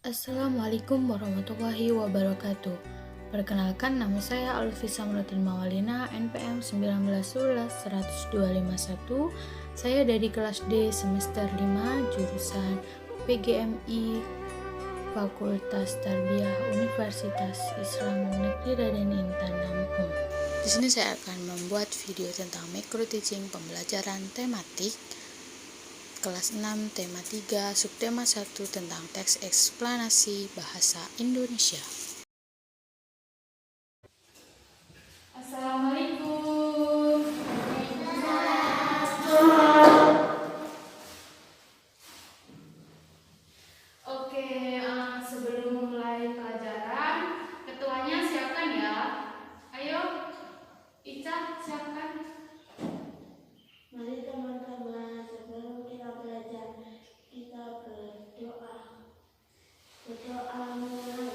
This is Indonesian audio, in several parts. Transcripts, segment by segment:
Assalamualaikum warahmatullahi wabarakatuh. Perkenalkan, nama saya Alfi Samratin Mawalina, NPM 1911-10251. Saya dari kelas D semester 5, jurusan PGMI, Fakultas Tarbiyah Universitas Islam Negeri Raden Intan Lampung. Di sini saya akan membuat video tentang micro teaching pembelajaran tematik kelas 6 tema 3 subtema 1 tentang teks eksplanasi bahasa Indonesia. Assalamualaikum. Oke, sebelum mulai pelajaran, ketuanya siapkan ya. Ayo, Ica siapkan. Mari teman-teman, sebelum kita belajar, kita berdoa. Berdoa mulai.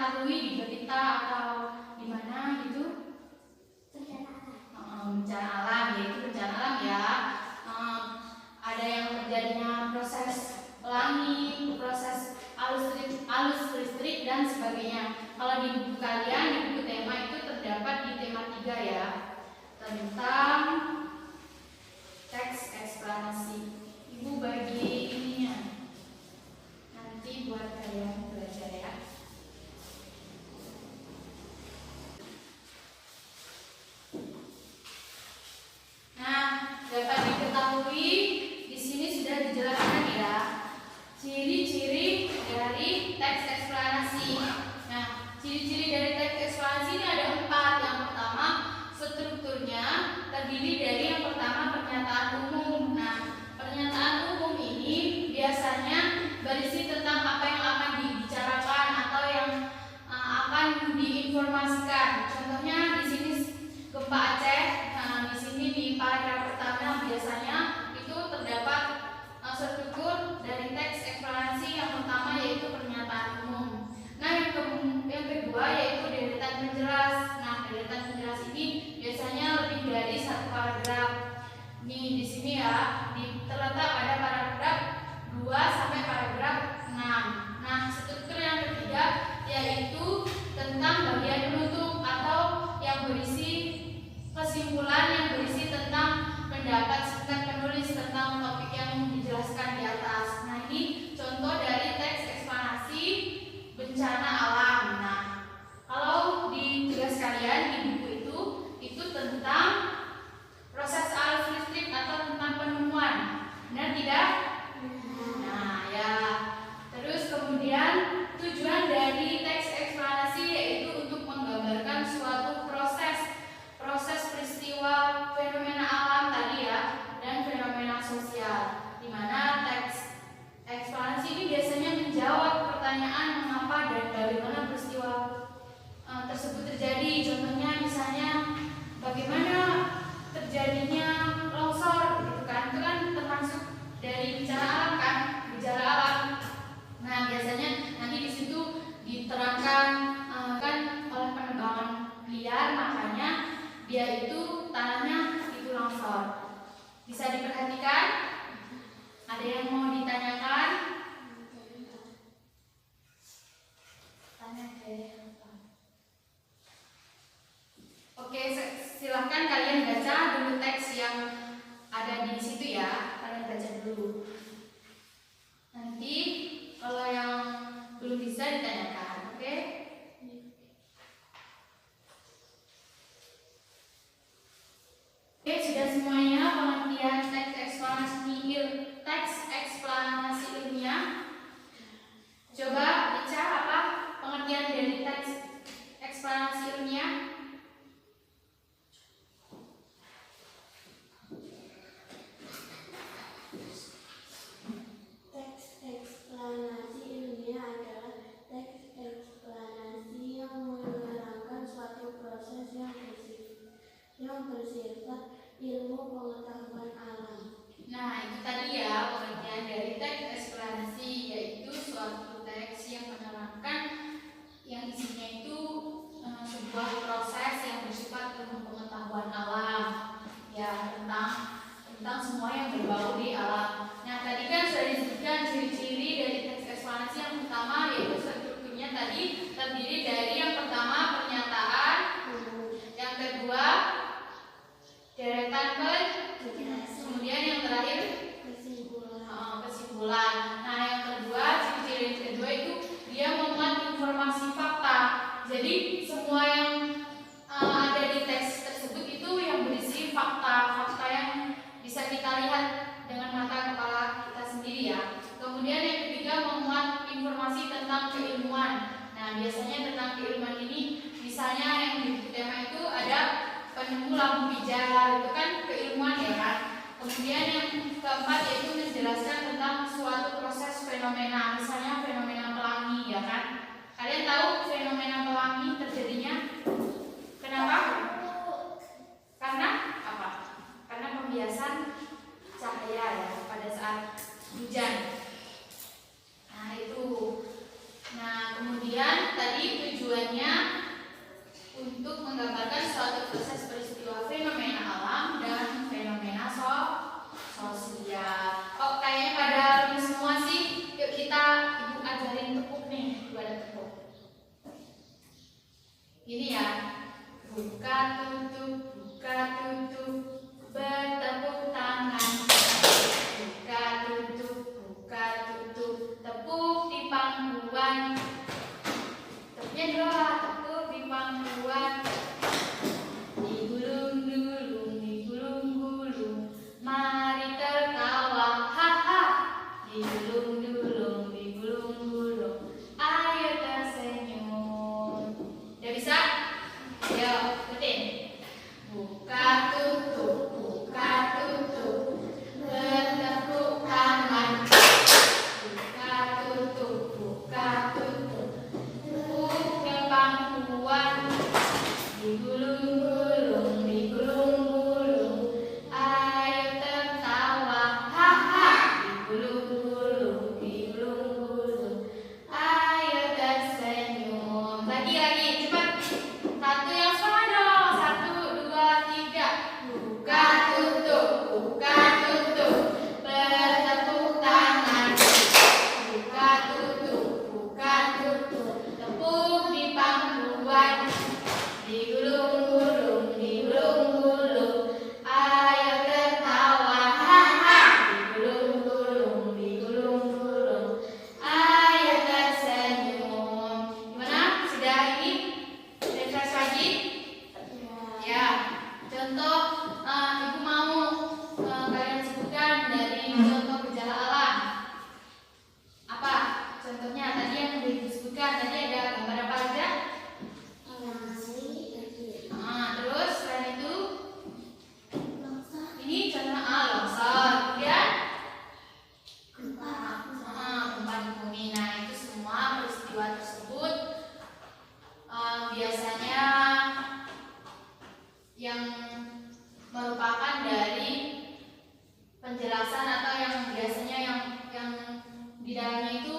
ketahui di berita atau di mana gitu? Bencana alam, yaitu bencana alam ya. Ada yang terjadinya proses pelangi, proses arus listrik dan sebagainya. Kalau di buku kalian, di buku tema itu terdapat di tema 3 ya, tentang teks eksplanasi. Ibu bagi ininya nanti buat kalian belajar ya. Nah, dapat diketahui di sini sudah dijelaskan ya ciri-ciri dari teks eksplanasi. Nah, ciri-ciri dari teks eksplanasi ini ada 4. Yang pertama, strukturnya terdiri dari yang pertama pernyataan umum. Nah, pernyataan umum ini biasanya berisi tentang apa yang akan dibicarakan atau yang akan diinformasikan. Contohnya di sini gempa Aceh. Nah, di sini di paragraf pertama biasanya itu terdapat struktur dari teks eksplanasi. Yang pertama yaitu pernyataan umum. Nah, yang kedua yaitu deretan penjelas. Nah, deretan penjelas ini biasanya lebih dari 1 paragraf. Nih di sini ya, terletak pada paragraf 2 sampai paragraf 6. Nah, struktur yang ketiga yaitu tentang bagian penutup atau yang berisi kesimpulan yang berisi tentang pendapat singkat penulis tentang topik yang dijelaskan di atas. Nah, ini contoh dari teks eksplanasi bencana alam. Nah, kalau di tugas kalian di buku itu tentang proses arus listrik atau tentang penemuan. Benar tidak? Nah, ya. Terus kemudian tujuan dari teks eksplanasi yaitu untuk menggambarkan suatu proses peristiwa fenomena alam tadi ya dan fenomena sosial, di mana teks eksplanasi ini biasanya menjawab pertanyaan mengapa dan bagaimana peristiwa tersebut terjadi. Contohnya misalnya bagaimana terjadinya longsor gitu kan, itu kan termasuk dari bencana alam kan, gejala alam. Nah, biasanya nanti di situ diterangkan kan oleh penebangan liar, makanya dia itu tanahnya itu longsor. Bisa diperhatikan? Ada yang mau ditanyakan? Tanya deh. Oke, silahkan kalian baca dulu teks yang ada di situ ya. Kalian baca dulu. Nanti kalau yang belum bisa ditanyakan, oke? Oke, sudah semuanya pengertian teks eksplanasi ilmiah. Coba baca apa pengertian dari teks eksplanasi ilmiah? Teks eksplanasi ilmiah adalah teks eksplanasi yang menerangkan suatu proses yang bersifat ilmu pengetahuan alam. Nah, itu tadi ya pengertian dari teks eksplanasi, yaitu suatu teks yang menerangkan yang isinya itu sebuah proses yang bersifat ilmu pengetahuan alam ya, tentang semua yang berbau di alam. Nah, tadi kan sudah disebutkan ciri-ciri dari teks eksplanasi. Yang pertama yaitu strukturnya tadi terdiri dari yang pertama pernyataan, yang kedua deretan penjelas, kemudian yang terakhir kesimpulan. Nah, yang kedua, ciri-ciri yang kedua itu dia memuat informasi fakta. Jadi semua yang ada di teks tersebut itu yang berisi fakta yang bisa kita lihat dengan mata kepala kita sendiri ya. Kemudian yang ketiga memuat informasi tentang keilmuan. Nah, biasanya tentang keilmuan ini misalnya yang di buku tema itu ada penemu lampu pijar, itu kan keilmuan ya kan. Kemudian yang keempat yaitu menjelaskan tentang suatu proses fenomena, misalnya fenomena pelangi ya kan. Kalian tahu fenomena pelangi terjadinya kenapa? Karena apa? Karena pembiasan cahaya ya pada saat hujan. Nah, itu. Nah, kemudian tadi tujuan Ini ya. Buka tutup, bertepuk tangan. Buka tutup, tepuk di pangkuan. Tepuknya dua, tepuk di pangkuan. Digulung-gulung, mari tertawa, haha. Digulung-gulung, ayo tersenyum. Udah bisa? Ayo, ikutin. Buka tutup, bertepuk tangan. Buka tutup, tepuk ke pangkuan. Digulung-gulung, ayo tertawa, haha. Digulung-gulung, ayo tersenyum. Lagi, cepat. Satu yang sama dong. 1, 2, 3. Buka tutup, bertepuk tangan. Buka tutup, tepuk di pangkuan. Digulung-gulung, ayo tertawa, haha. Digulung-gulung, ayo tersenyum. Gimana? Sudah ini? Refresh lagi? Ya. Contoh, Ibu mau kalian sebutkan dari contoh gejala alam. Apa? Contohnya tadi yang disebutkan tadi ada gambar apa aja? Terus selain itu ini contoh longsor, kemudian gempa di bumi. Nah, itu semua peristiwa tersebut biasanya yang merupakan dari penjelasan atau yang biasanya yang di dalamnya itu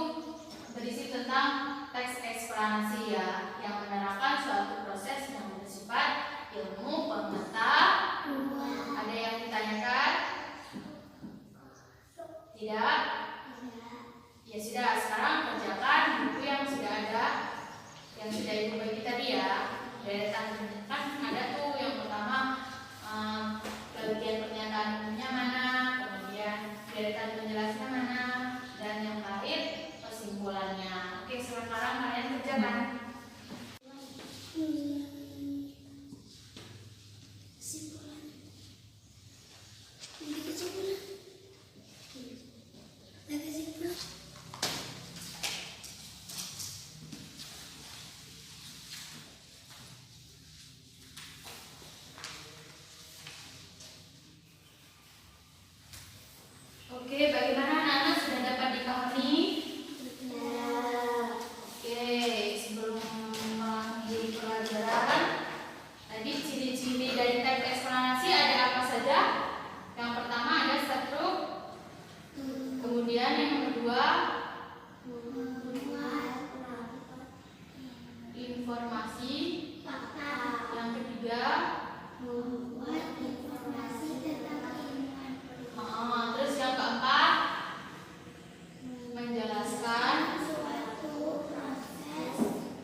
berisi tentang teks eksplanasi ya, yang menerangkan suatu proses yang bersifat ilmu pengetahuan. Ada yang ditanyakan? Tidak? Ya sudah, sekarang kerjakan buku yang sudah ada, yang sudah Ibu bagi tadi ya. Deretan kan ada tuh yang pertama bagian pernyataan umumnya mana, kemudian deretan penjelasannya mana, dan yang terakhir kesimpulannya. Oke, sekarang kalian kerjakan. Oke, bagaimana anak-anak sudah dapat dipahami? Oke, sebelum mengakhiri pelajaran, tadi ciri-ciri dari teks eksplanasi ada apa saja? Yang pertama ada struktur, kemudian yang kedua informasi, yang ketiga terus yang keempat menjelaskan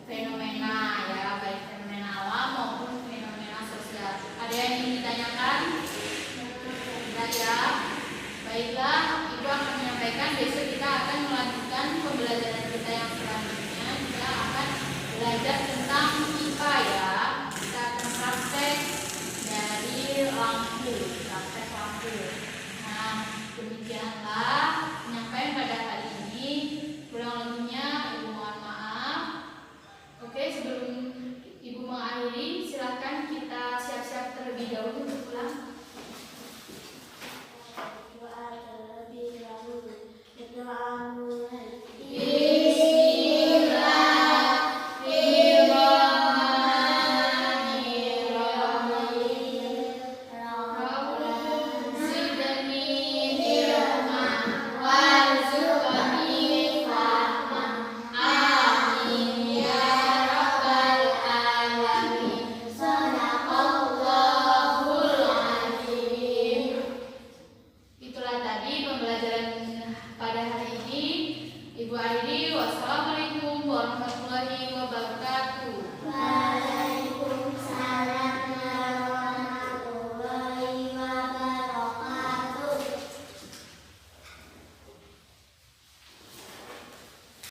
fenomena ya, baik fenomena alam maupun fenomena sosial. Ada yang ingin ditanyakan? Tidak ya? Baiklah, Ibu akan menyampaikan besok kita akan melanjutkan pembelajaran kita yang selanjutnya. Kita akan belajar tentang IPA ya. Kita akan praktek dari lampu. Nah, demikianlah penyampaian pada hari ini. Kurang lebihnya Ibu mohon maaf. Oke, sebelum Ibu mengakhiri, silakan kita siap-siap terlebih dahulu untuk pulang.